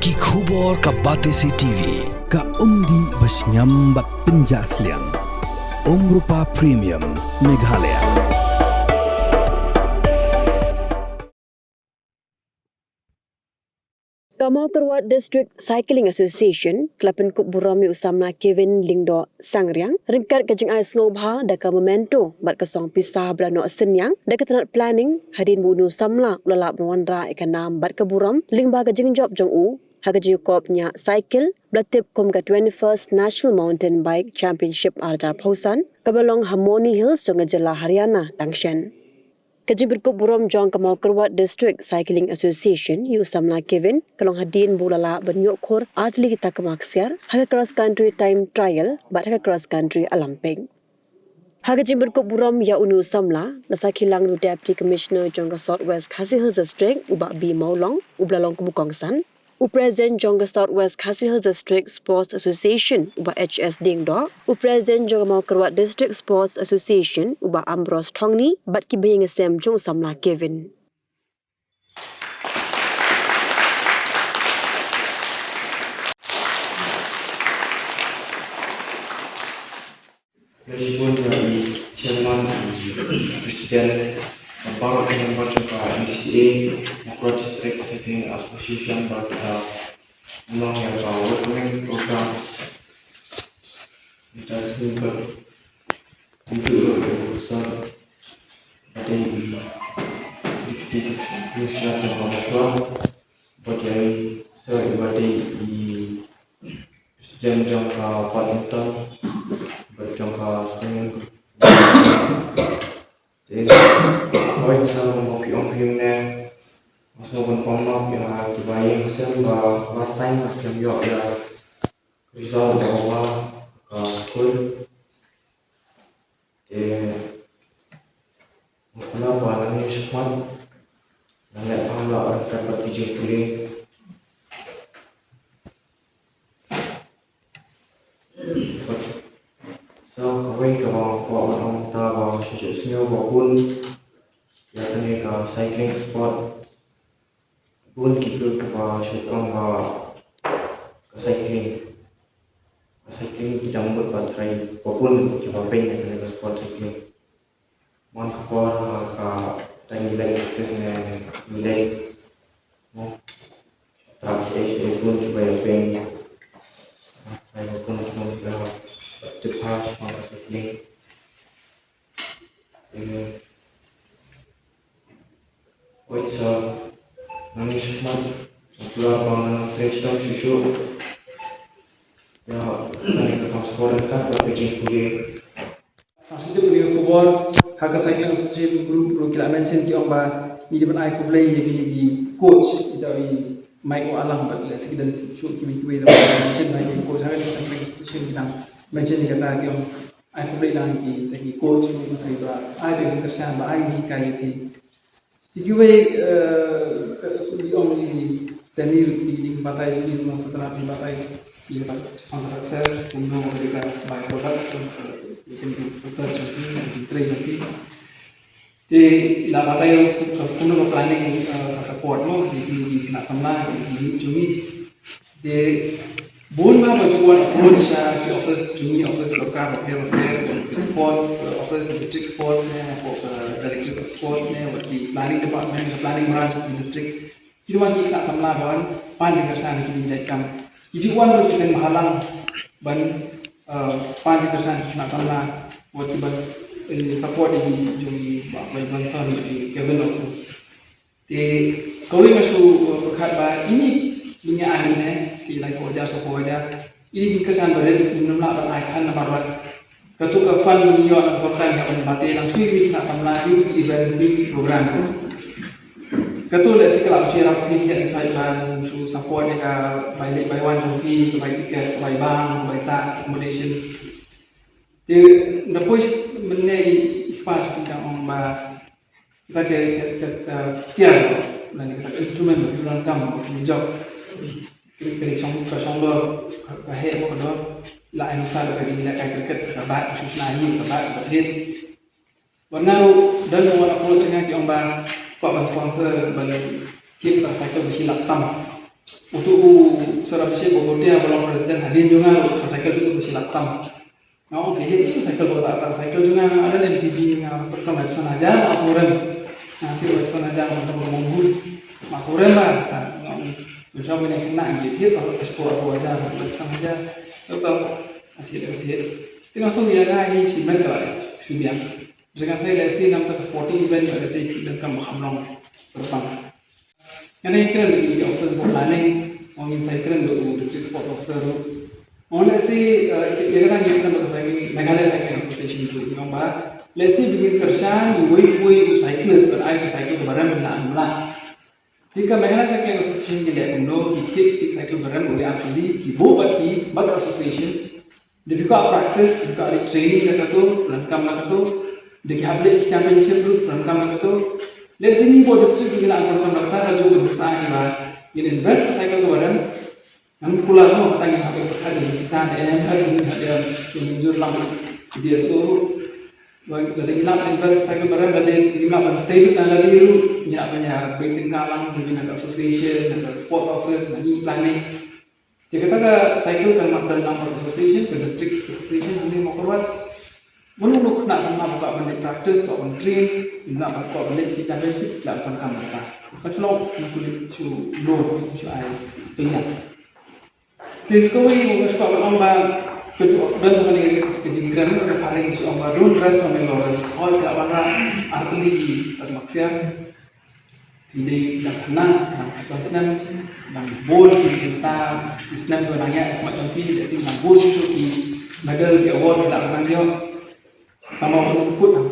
Ki khubor ka Batesi TV ka umdi basnyambak penjaslian Rupa Premium Meghalaya. Kamau Kerwat District Cycling Association Kelapan Kup Burami Usamna Kevin Lingdo Sangriang ringkat kajing ais ngobha daka memento bat kesong pisah belano senyang daka tenat planning hadin bunu samla ulala berwandra ikanam bat keburam lingba kajing job jong u hagaji kopnya cycle belatip kom ka 21st National Mountain Bike Championship Arjar Pausan kabalong Harmony Hills jong jela Haryana Tangshan. Kaji berkup buram jong Kamau Kerwat District Cycling Association yu samla Kevin kalong hadin bulala benyok khor atli kita kemaksiar haga cross country time trial bat haga cross country alamping. Haga jim berkup buram ya unu samla nasa kilang nu Deputy Commissioner jong Southwest Khasi Hills District ubak B Maulong ublalong kemukongsan President jong Southwest Khasi Hills District Sports Association ubak HS Dingdo, President jong Kamau Kerwat District Sports Association ubak Ambrose Tongni, bat ki bayang sem jong samla Kevin. Meskipun dari Chairman Presiden Bapak yang berjumpa MDCA Kerwat District Cycling Association pada memang yang working program kita sehingga untuk besar pada di Nusa Tenggara bagi sebagai di Presiden jangka Pantai berjangka dengan Oi sama mopi ompiungnya masuk pun pomok ya dibayang sen bah last time macam yo ya result bahwa school kenapa barangnya sempat nggak paham lah orang dapat izin kuliah so kawai kalau orang tahu bahwa sejauh maupun ya kini ke cycling sport pun kita kepada syukur ke cycling kita membuat baterai maupun kita pengen ke sport cycling mohon kepada ke nilai itu nilai mau tak saya pun supaya pengen saya pun kita cepat ke cycling nangis semua setelah bangun testan susu ya kami ketemu sekolah kan bagi kuliah Maksudnya beliau kubur hak cycling association group kita mention ki omba ni depan ai kublai di coach kita i mai ko alam bat le sekidan shoot ki ki da mention na ki coach hak cycling association kita mention ni kata ki om ai kublai dan ki taki coach ko matri ba ai de kerjaan ba ai ki kai ki Tikiway di only tenir di batai di setelah di batai di on success untuk memberikan by product mungkin sukses di trade nanti di la batai untuk planning support mo di nak samla di Juni di bulan mana juga approach ke office Juni office lokal repair sports office district sports director of sports waktu planning department planning branch di district itu waktu kita samla bawan panjang kerjaan kita dijadikan itu wan berkesan mahalang ban panjang kerjaan kita samla waktu ban support di Juni by Bronson di Kevin also di kau masuk berkat bah ini dunia ini di lagi wajar sebuah wajar ini jika kerjaan berdiri minum lah beraikan nomor ketua fund dunia dan sokan yang menyebabkan yang sulit nak samla di event di program ketua lesi kalau cerita pilih yang saya ban su support mereka by one joki by tiket by bank by sa accommodation di depois mengenai ikhlas kita ba kita ke tiar dan kita instrumen dalam kamu job kita song lo ke head ko do lại làm sao để chỉ là cái các bạn chúng ta như các bạn ở thiết và now đơn là một approach ngay cái ông bà có sponsor bằng ที่ภาษาก็วิธีหลักต่ untuk Surabaya Bogor balong presiden hadir juga cycle itu bersilat tam. Ngau pilih itu cycle buat atas cycle juga ada MTV ngau perkembangan aja masuren. Nanti website aja untuk menghus masuren lah. Ngau mencoba ini kena gitu kalau ekspor aja website aja. Betul. Hasil. Langsung ya ini simen kalau subiang. Jangan saya lesi nam tak sporting event ada sih dan kamu hamlong berpang. Yang ini keren di officer planning, orang saya keren untuk district sports officer. Orang lesi ya kan yang kan saya Meghalaya Cycling Association itu, yang bah lesi bikin kerjaan di way cyclist berai ke cycle kebaran benar benar. Jika Meghalaya Cycling Association dilihat undo, kita cycle kebaran boleh aktif di bobati bag association. Jadi kalau practice, kalau ada training dekat tu, langkah tu, dekat habis championship tu, langkah tu, let's say ni buat district kita nak langkah tu, haju berusaha ni bah, ini invest cycle tu badan, namun pulang tu, tanya apa perkara ni, sana yang ada sumber lama, dia tu, dari kita invest cycle badan, dari kita pensel dan dari itu, ni apa ni, baiting kalang, dengan association, dengan sports office, dengan planning. Jika kita cycle kan dalam number association, ke district association ini mau keluar, menunggu nak sama buka benda practice, buka benda train, nak buka benda ski championship, tak akan kamu kita. Kalau masulit su load, su air, tinggal. Discovery mungkin suka berlomba, kecuali dan bukan ini kejengkeran itu paling su lomba don't rest on the laurels. All tidak bangga artillery termaksud. Hindi dan tenang, dan kecemasan, dan bold kita Islam tu nanya macam ni, dari sini bold tu ki medal ki award tidak pernah dia, tambah masuk ikut